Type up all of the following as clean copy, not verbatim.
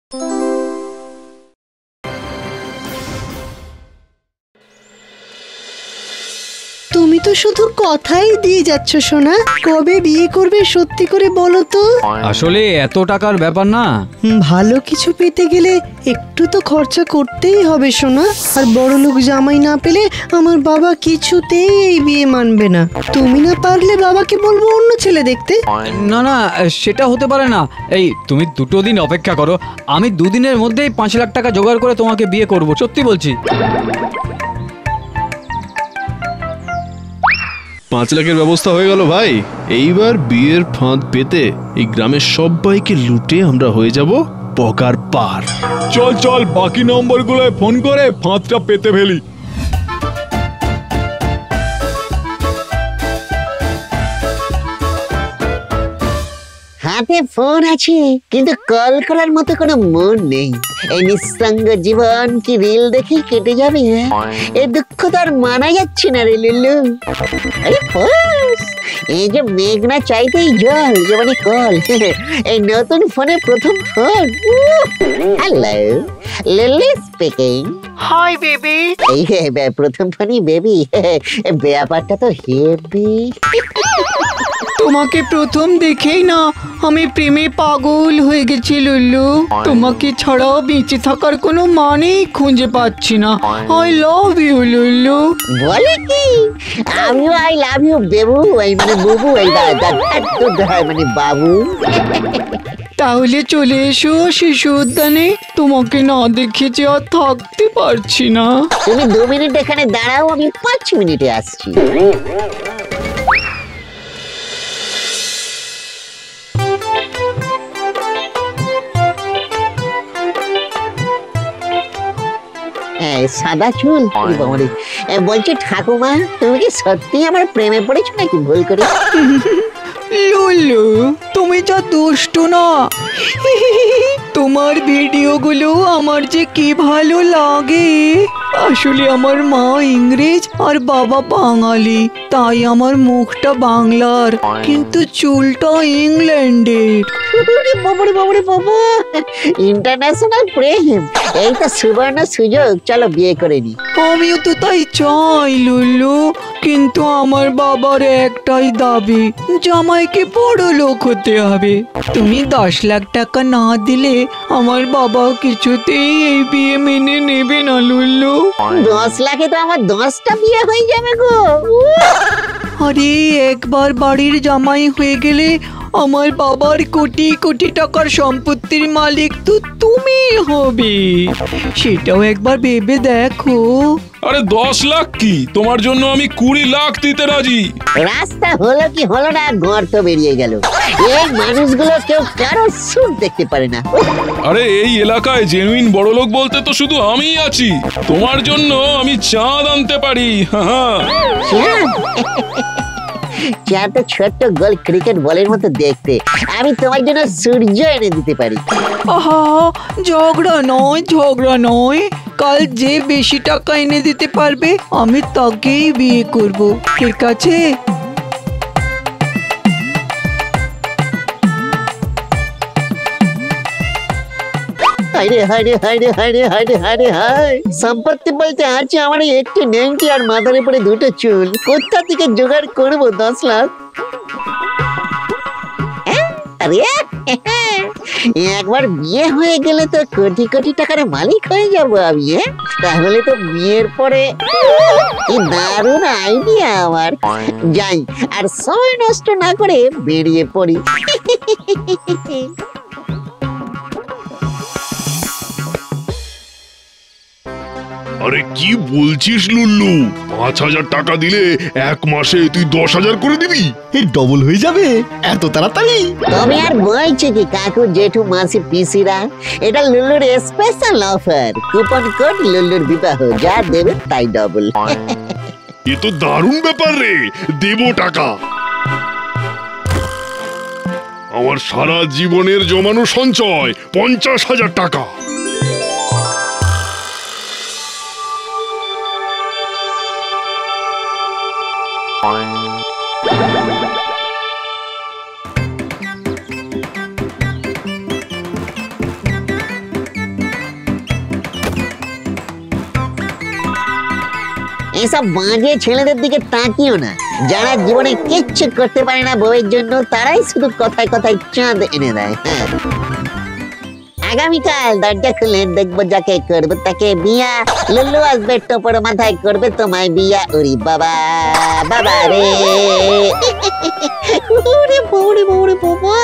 তুমি তো শুধু কথাই দিয়ে যাচ্ছ সোনা, কবে বিয়ে করবে সত্যি করে বলো তো। আসলে এত টাকার ব্যাপার না। ভালো কিছু পেতে গেলে একটু তো খরচা করতেই হবে সোনা। আর বড়লোক জামাই না পেলে আমার বাবা কিছুতেই এই বিয়ে মানবে না। তুমি না পারলে বাবাকে বলবো অন্য ছেলে দেখতে। না না, সেটা হতে পারে না। এই তুমি 2 দিন অপেক্ষা করো, আমি 2 দিনের মধ্যেই 5 লাখ টাকা জোগাড় করে তোমাকে বিয়ে করব, সত্যি বলছি। 5 লাখের ব্যবস্থা হয়ে গেল ভাই। এইবার বিয়ের ফাঁদ পেতে এই গ্রামের সবাইকে লুটে আমরা হয়ে যাব পকার পার। চল চল, বাকি নম্বরগুলোয় ফোন করে ফাঁদটা পেতে ফেলি। হাতে ফোন আছে কিন্তু কল করার মতো কোনো মন নেই। এই নিঃসঙ্গ জীবন কি রিল দেখে কেটে যাবে? এই দুঃখ তো আর মানা যাচ্ছে না রে লুল্লু। আরে ফোস, এই যে মেঘনা চাইতেই জল যেমন কল। এই নতুন ফোনে প্রথম phone. Hello, lily speaking. Hi baby. এই প্রথম ফোনই বেবি, ব্যাপারটা তো হেভি। তোমাকে প্রথম দেখেই না আমি প্রেমে পাগল হয়ে গেছি লুল্লু। তোমাকে ছাড়াও বেঁচে থাকার কোনো মানেই খুঁজে পাচ্ছি না। I love you Lullu. বলে কি? আমিও আই লাভ ইউ বেবু, এই মানে বুবু, এই মানে বাবু। তাহলে চলে এসো শিশু উদ্যানে, তোমাকে না দেখে যে আর থাকতে পারছি না। তুমি 2 মিনিট এখানে দাঁড়াও, আমি 5 মিনিটে আসছি। সাদা চুল, বলছি ঠাকুমা, তুমি কি সত্যি আমার প্রেমে পড়েছো নাকি ভুল করে? লুল্লু, তুমি যা দুষ্টু না। তোমার ভিডিওগুলো আমার যে কি ভালো লাগে। আসলে আমার মা ইংরেজ আর বাবা বাঙালি, তাই আমার মুখটা বাংলার কিন্তু চুলটা ইংল্যান্ডের। বাবারে বাবারে বাবা, ইন্টারন্যাশনাল প্রেম, এই তো সুবর্ণ সুযোগ, চলো বিয়ে করে নি। আমিও তো তাই চাই লুল্লু, কিন্তু আমার বাবার একটাই দাবি, জামাইকে বড় লোক হতে হবে। তুমি 10 লাখ টাকা না দিলে আমার বাবা কিছুতেই এই বিয়ে মেনে নেবে না লুল্লু। 10 লাখে তো আমার 10টা বিয়ে হয়ে যাবে গো। আরে একবার বাড়ির জামাই হয়ে গেলে আমার বাবার কোটি কোটি টাকার সম্পত্তির মালিক তো তুমি হবে, সেটাও একবার ভেবে দেখো। আরে 10 লাখ কি, তোমার জন্য আমি 20 লাখ দিতে রাজি। রাস্তা হলো কি হলো না, গর্ত বেরিয়ে গেল। এই মানুষগুলো কেউ কারো সুখ দেখতে পারে না। আরে এই এলাকায় জেনুইন বড়লোক বলতে তো শুধু আমিই আছি। তোমার জন্য আমি চাঁদ আনতে পারি। চাঁদ তো ছোট্ট গোল ক্রিকেট বলের মতো দেখতে, আমি তোমার জন্য সূর্য এনে দিতে পারি। আহা, ঝগড়া নয়। কাল যে বেশি টাকা এনে দিতে পারবে আমি তাকেই বিয়ে করব, ঠিক আছে? সম্পত্তি বলতে আছে আমার একটি নেংটি আর মাথার উপরে 2টো চুল। কোথা থেকে জোগাড় করবো 10 লাখ? আরে একবার বিয়ে হয়ে গেলে তো কোটি কোটি টাকার মালিক হয়ে যাবো আমি। তাহলে তো বিয়ের পরে কি দারুণ আইডিয়া আমার। যাই আর সময় নষ্ট না করে বেরিয়ে পড়ি। আরে কি বলছিস লুল্লু? 5,000 টাকা দিলে 1 মাসে তুই 10,000 করে দিবি? এই ডবল হয়ে যাবে এত তাড়াতাড়ি? তবে আর বলছে কি কাকু জেঠু মাসি পিসিরা, এটা লুল্লুর স্পেশাল অফার। কুপন কোড লুল্লুর বিবাহ, যা দেবে তাই ডবল। এ তো দারুণ ব্যাপার রে, দেব টাকা। আমার সারা জীবনের জমানো সঞ্চয় 50,000 টাকা। এইসব বাজে ছেলেদের দিকে তাকিও না। যারা জীবনে কিচ্ছু করতে পারে না বউয়ের জন্য, তারাই শুধু কথায় কথায় চাঁদ এনে দেয়। হ্যাঁ, আগামীকাল দরজা খুলে দেখবো যাকে করবো তাকে বিয়া। লুল্লু আসবে টোপর মাথায়, করবে তোমায় বিয়া। ওরে বাবা, বাবা রে, ওরে বউরে বউরে বাবা।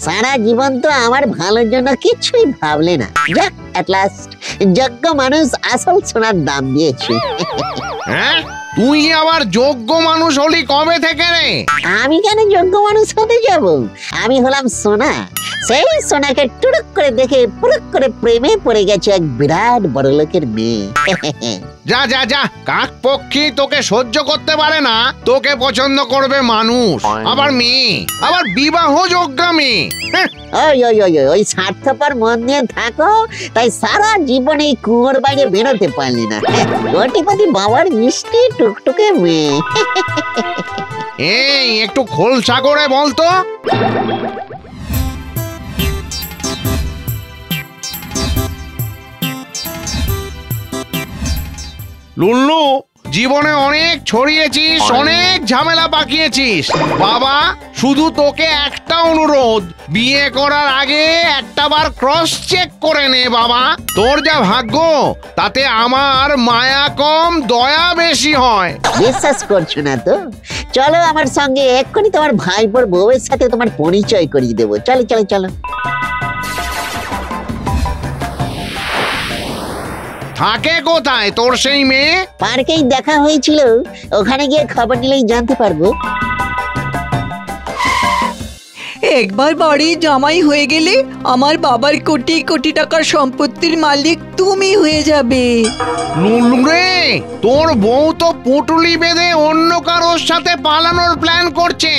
সারা জীবন তো আমার ভালোর জন্য কিছুই ভাবলে না। যাক, এট লাস্ট যোগ্য মানুষ আসল সোনার দাম দিয়েছে। হ্যাঁ, তুই আবার যোগ্য মানুষ হলি কবে থেকে রে? আমি কেন যোগ্য মানুষ হতে যাব? আমি হলাম সোনা। সেই সোনাকে টুড়ুক করে দেখে পুরুক করে প্রেমে পড়ে গেছে এক বিরাট বড় লোকের মেয়ে। যা যা যা, কাক পক্ষী তোকে সহ্য করতে পারে না। তোকে পছন্দ করবে মানুষ, আবার মেয়ে, আবার বিবাহ যোগ্যা মেয়ে। ওই ওই ওই ওই স্বার্থপর মন নিয়ে থাকো, তাই সারা জীবন এই কুয়োর বাইরে বেরোতে পারলি না। কোটিপতি বাবার মিষ্টি টুকটুকে মেয়ে। এই একটু খোলসা করে বলতো। লুল্লু, জীবনে অনেক ছড়িয়েছিস, অনেক ঝামেলা পাকিয়েছিস। বাবা শুধু তোকে একটা অনুরোধ, বিয়ে করার আগে একটা বার ক্রস চেক করে নে বাবা। তোর যা ভাগ্য, তাতে আমার মায়া কম দয়া বেশি হয়। বিশ্বাস করছো না তো? চলো আমার সঙ্গে, এক্ষুনি তোমার ভাইপোর বউয়ের সাথে তোমার পরিচয় করিয়ে দেবো। চলো চলো চলো। থাকে কোথায় তোর সেই মেয়ে? পার্কেই দেখা হয়েছিল, ওখানে গিয়ে খবর নিলেই জানতে পারবো। একবার বাড়ি জামাই হয়ে গেলে আমার বাবার কোটি কোটি টাকার সম্পত্তির মালিক তুমি হয়ে যাবে। লুলু রে, তোর বউ তো পুটুলি বেঁধে অন্য কারোর সাথে পালানোর প্ল্যান করছে।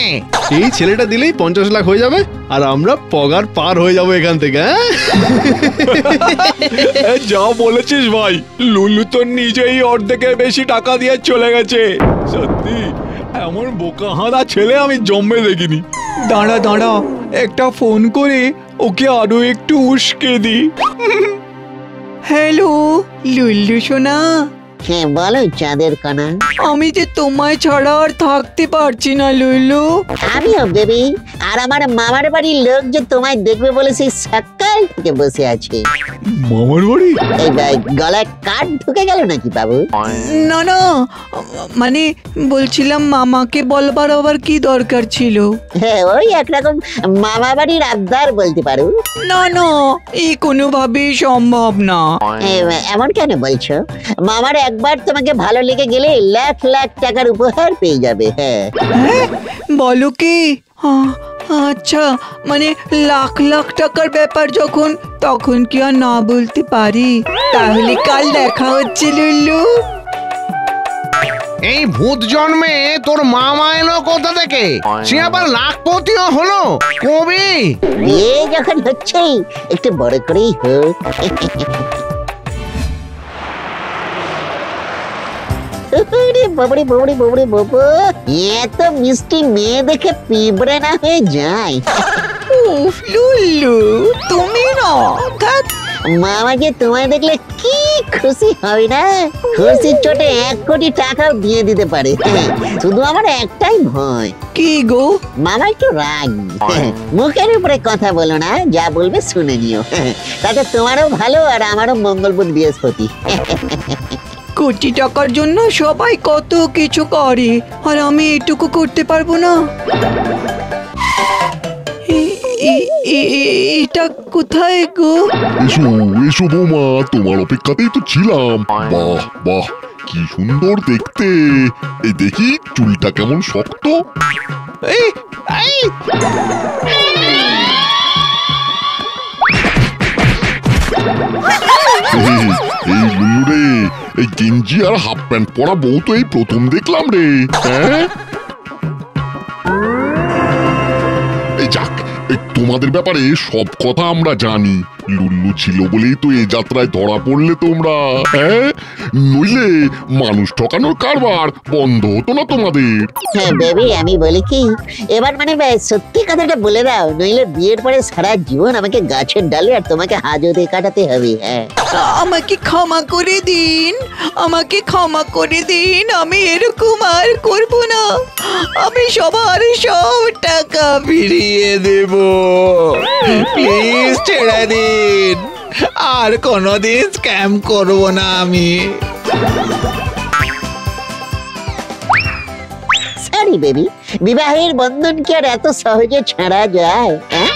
এই ছেলেটা দিলেই 50 লাখ হয়ে যাবে, আর আমরা পগার পার হয়ে যাবো এখান থেকে। যা বলেছিস ভাই, লুলু তো নিজেই অর্ধেকের বেশি টাকা দিয়ে চলে গেছে। সত্যি এমন বোকা হাঁদা ছেলে আমি জন্মে দেখিনি। দাঁড়া দাঁড়া, একটা ফোন করে ওকে আরো একটু উস্কে দি। হ্যালো লুল্লু সোনা, হ্যাঁ বলো চাঁদের কণা। আমি যে তোমায় ছাড়া আর থাকতে পারছি না লুল্লু। আমিও বেবি। আর আমার মামার বাড়ির লোক যে তোমায় দেখবে বলে সেই সকাল থেকে বসে আছে। মামার বাড়ি? এই গলায় কাঠ ঢুকে গেল নাকি বাবু? না না, মানে বলছিলাম মামাকে বলবার আবার কি দরকার ছিল? হ্যাঁ, ওই একরকম মামা বাড়ির আবদার বলতে পারো। না না, এই কোনোভাবেই সম্ভব না। এমন কেন বলছো? মামার একবার তোমাকে ভালো লেগে গেলে লাখ লাখ টাকার উপহার পেয়ে যাবে। হ্যাঁ, বলো কি? আচ্ছা, মানে লাখ লাখ টাকার ব্যাপার যখন, তখন কি আর না বলতে পারি? তাহলে কাল দেখা হচ্ছে লুল্লু। এই ভূত জন্মে তোর মামা এলো কোথা থেকে? সে আবার লাখপতিও হলো কবে? বিয়ে যখন হচ্ছে একটু বড় করেই হোক। বাবরে বাবরে বাবরে বাবা, এত মিষ্টি মেয়ে দেখে পিঁপড়ে না হয়ে যায়। উফ লুল্লু, তুমি না মামা যে তোমায় দেখলে কি খুশি হবে না? খুশির চোটে 1 কোটি টাকাও দিয়ে দিতে পারে। শুধু আমার একটাই ভয়। কি গো? মামা একটু রাগ, মুখের উপরে কথা বলো না, যা বলবে শুনে নিও। তাতে তোমারও ভালো আর আমারও মঙ্গল বুধ বৃহস্পতি। কোটি টাকার জন্য সবাই কত কিছু করে, আর আমি এটুকু করতে পারবো না? এটা কোথায় গো? এসো এসো বৌমা, তোমার অপেক্ষাতেই তো ছিলাম। বাহ বাহ, কি সুন্দর দেখতে। এই দেখি চুলটা কেমন শক্ত। এই এই লুলু রে, এই গেঞ্জি আর হাফ প্যান্ট পরা বউ তো এই প্রথম দেখলাম রে। হ্যাঁ, এই যাক, এই তোমাদের ব্যাপারে সব কথা আমরা জানি। লুল্লু ছিল বলেই তো এই যাত্রায় ধরা পড়লে তোমরা, হ্যাঁ? নইলে মানুষ ঠকানোর কারবার বন্ধ হতো না তোমাদের। হ্যাঁ বেবি, আমি বলি কি, এবার মানে সত্যি কথাটা বলে দাও, নইলে বিয়ের পরে সারা জীবন আমাকে গাছের ডালে আর তোমাকে হাজতে কাটাতে হবে। হ্যাঁ, আমাকে ক্ষমা করে দিন, আমাকে ক্ষমা করে দিন, আমি এরকম আর করব না। আমি সবার সব টাকা ফিরিয়ে দেব। প্লিজ ছেড়ে দিন, আর কোনোদিন স্ক্যাম করব না আমি। সরি বেবি, বিবাহের বন্ধন কি আর এত সহজে ছাড়া যায়? হ্যাঁ?